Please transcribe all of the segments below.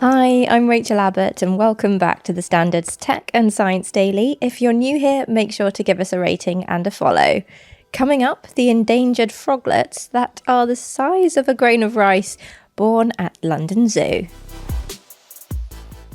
Hi, I'm Rachelle Abbott and welcome back to the Standards Tech and Science Daily. If you're new here, make sure to give us a rating and a follow. Coming up, the endangered froglets that are the size of a grain of rice born at London Zoo.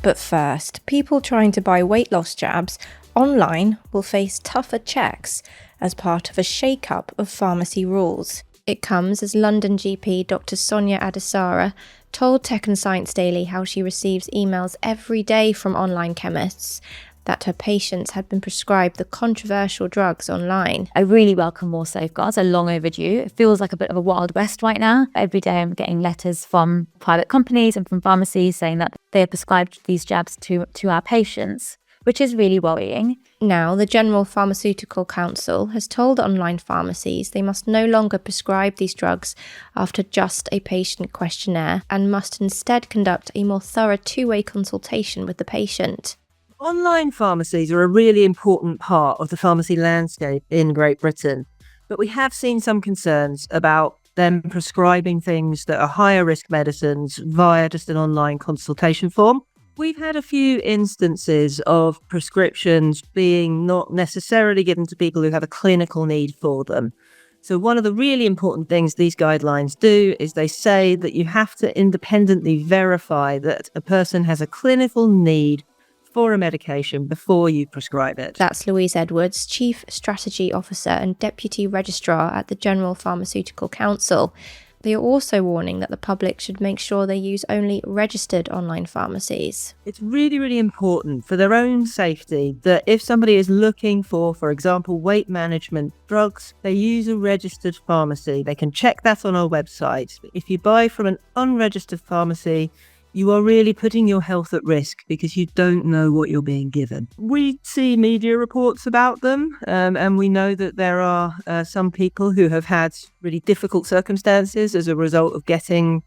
But first, people trying to buy weight loss jabs online will face tougher checks as part of a shake-up of pharmacy rules. It comes as London GP Dr Sonia Adesara told Tech and Science Daily how she receives emails every day from online chemists that her patients had been prescribed the controversial drugs online. I really welcome more safeguards. They're long overdue. It feels like a bit of a Wild West right now. Every day I'm getting letters from private companies and from pharmacies saying that they have prescribed these jabs to our patients, which is really worrying. Now, the General Pharmaceutical Council has told online pharmacies they must no longer prescribe these drugs after just a patient questionnaire and must instead conduct a more thorough two-way consultation with the patient. Online pharmacies are a really important part of the pharmacy landscape in Great Britain, but we have seen some concerns about them prescribing things that are higher risk medicines via just an online consultation form. We've had a few instances of prescriptions being not necessarily given to people who have a clinical need for them. So one of the really important things these guidelines do is they say that you have to independently verify that a person has a clinical need for a medication before you prescribe it. That's Louise Edwards, Chief Strategy Officer and Deputy Registrar at the General Pharmaceutical Council. They are also warning that the public should make sure they use only registered online pharmacies. It's really, really important for their own safety that if somebody is looking for example, weight management drugs, they use a registered pharmacy. They can check that on our website. If you buy from an unregistered pharmacy, you are really putting your health at risk because you don't know what you're being given. We see media reports about them, and we know that there are some people who have had really difficult circumstances as a result of getting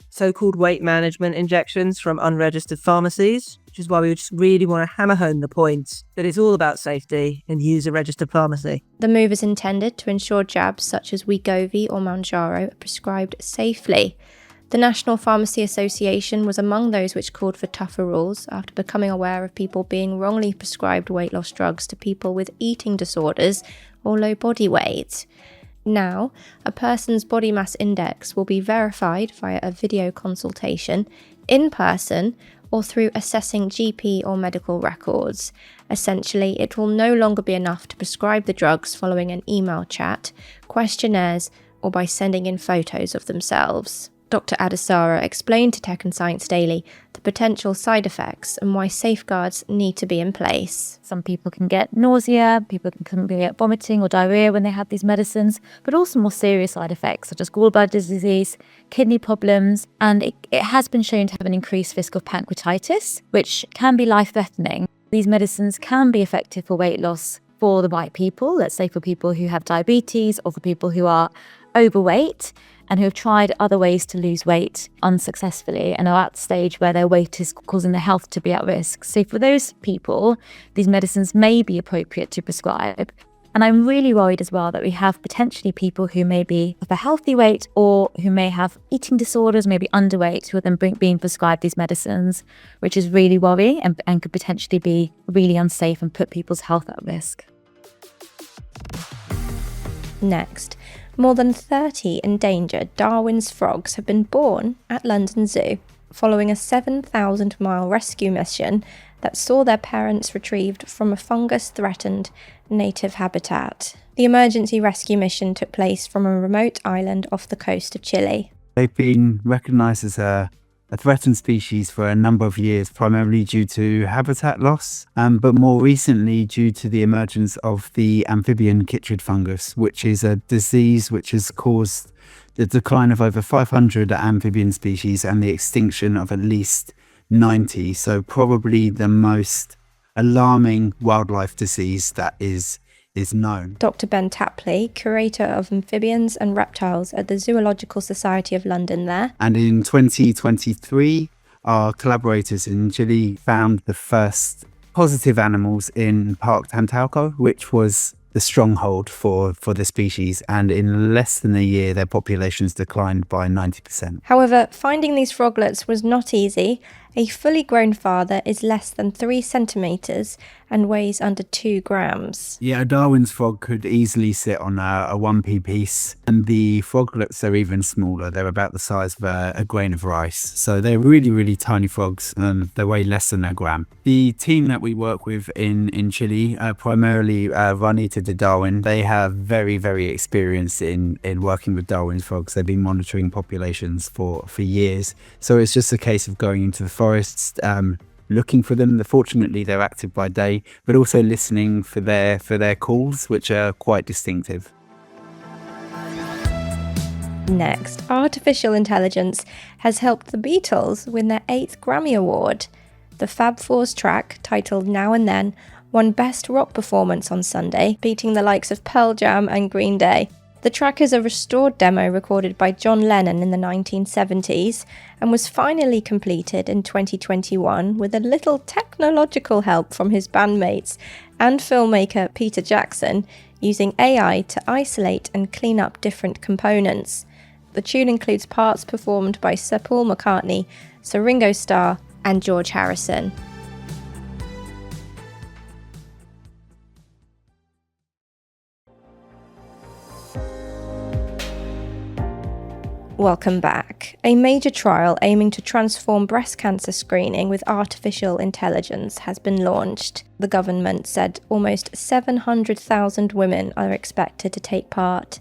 so-called weight management injections from unregistered pharmacies, which is why we just really want to hammer home the point that it's all about safety and use a registered pharmacy. The move is intended to ensure jabs such as Wegovy or Mounjaro are prescribed safely. The National Pharmacy Association was among those which called for tougher rules after becoming aware of people being wrongly prescribed weight loss drugs to people with eating disorders or low body weight. Now, a person's body mass index will be verified via a video consultation, in person, or through assessing GP or medical records. Essentially, it will no longer be enough to prescribe the drugs following an email chat, questionnaires, or by sending in photos of themselves. Dr Adesara explained to Tech and Science Daily the potential side effects and why safeguards need to be in place. Some people can get nausea, people can get vomiting or diarrhea when they have these medicines, but also more serious side effects such as gallbladder disease, kidney problems, and it has been shown to have an increased risk of pancreatitis, which can be life-threatening. These medicines can be effective for weight loss for the right people, let's say for people who have diabetes or for people who are overweight and who have tried other ways to lose weight unsuccessfully and are at the stage where their weight is causing their health to be at risk. So for those people, these medicines may be appropriate to prescribe. And I'm really worried as well that we have potentially people who may be of a healthy weight or who may have eating disorders, maybe underweight, who are then being prescribed these medicines, which is really worrying and could potentially be really unsafe and put people's health at risk. Next, more than 30 endangered Darwin's frogs have been born at London Zoo, following a 7,000-mile rescue mission that saw their parents retrieved from a fungus-threatened native habitat. The emergency rescue mission took place from a remote island off the coast of Chile. They've been recognised as a threatened species for a number of years, primarily due to habitat loss, but more recently due to the emergence of the amphibian chytrid fungus, which is a disease which has caused the decline of over 500 amphibian species and the extinction of at least 90. So probably the most alarming wildlife disease that is known. Dr Ben Tapley, curator of amphibians and reptiles at the Zoological Society of London there. And in 2023, our collaborators in Chile found the first positive animals in Parque Tantauco, which was the stronghold for the species, and in less than a year their populations declined by 90%. However, finding these froglets was not easy. A fully grown father is less than 3 centimetres and weighs under 2 grams. Yeah, a Darwin's frog could easily sit on a 1p piece, and the froglets are even smaller. They're about the size of a grain of rice. So they're really, really tiny frogs, and they weigh less than a gram. The team that we work with in Chile, primarily Juanita de Darwin, they have very, very experience in working with Darwin's frogs. They've been monitoring populations for years. So it's just a case of going into the forests, looking for them. Fortunately, they're active by day, but also listening for their calls, which are quite distinctive. Next, artificial intelligence has helped the Beatles win their 8th Grammy Award. The Fab Four's track, titled Now and Then, won Best Rock Performance on Sunday, beating the likes of Pearl Jam and Green Day. The track is a restored demo recorded by John Lennon in the 1970s and was finally completed in 2021 with a little technological help from his bandmates and filmmaker Peter Jackson, using AI to isolate and clean up different components. The tune includes parts performed by Sir Paul McCartney, Sir Ringo Starr and George Harrison. Welcome back. A major trial aiming to transform breast cancer screening with artificial intelligence has been launched. The government said almost 700,000 women are expected to take part.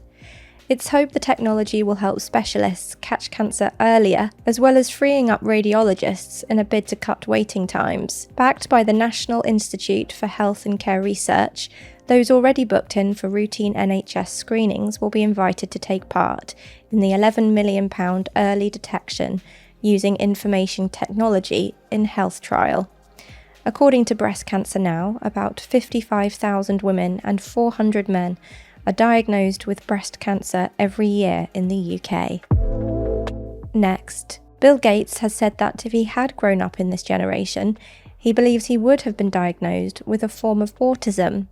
It's hoped the technology will help specialists catch cancer earlier, as well as freeing up radiologists in a bid to cut waiting times. Backed by the National Institute for Health and Care Research, those already booked in for routine NHS screenings will be invited to take part in the £11 million early detection using information technology in health trial. According to Breast Cancer Now, about 55,000 women and 400 men are diagnosed with breast cancer every year in the UK. Next, Bill Gates has said that if he had grown up in this generation, he believes he would have been diagnosed with a form of autism.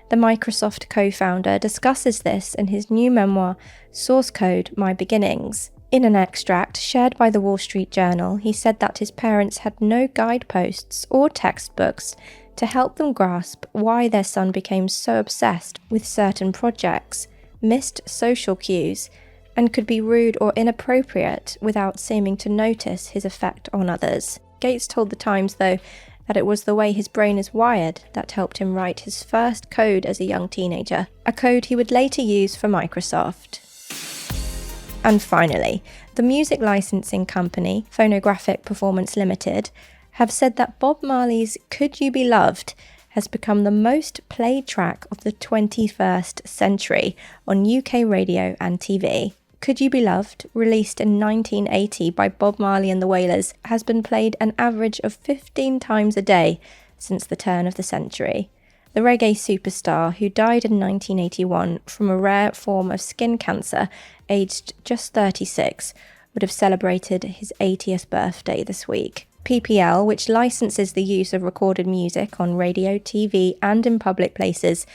The Microsoft co-founder discusses this in his new memoir, Source Code: My Beginnings. In an extract shared by the Wall Street Journal, he said that his parents had no guideposts or textbooks to help them grasp why their son became so obsessed with certain projects, missed social cues, and could be rude or inappropriate without seeming to notice his effect on others. Gates told The Times, though, that it was the way his brain is wired that helped him write his first code as a young teenager, a code he would later use for Microsoft. And finally, the music licensing company, Phonographic Performance Limited, have said that Bob Marley's Could You Be Loved has become the most played track of the 21st century on UK radio and TV. Could You Be Loved, released in 1980 by Bob Marley and the Wailers, has been played an average of 15 times a day since the turn of the century. The reggae superstar, who died in 1981 from a rare form of skin cancer, aged just 36, would have celebrated his 80th birthday this week. PPL, which licenses the use of recorded music on radio, TV, and in public places,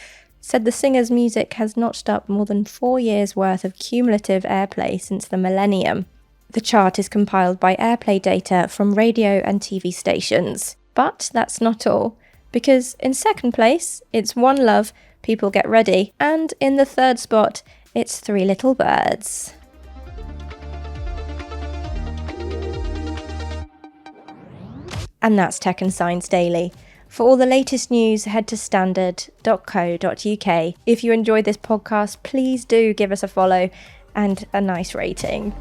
said the singer's music has notched up more than 4 years' worth of cumulative airplay since the millennium. The chart is compiled by airplay data from radio and TV stations. But that's not all, because in second place, it's One Love, People Get Ready, and in the third spot, it's Three Little Birds. And that's Tech and Science Daily. For all the latest news, head to standard.co.uk. If you enjoyed this podcast, please do give us a follow and a nice rating.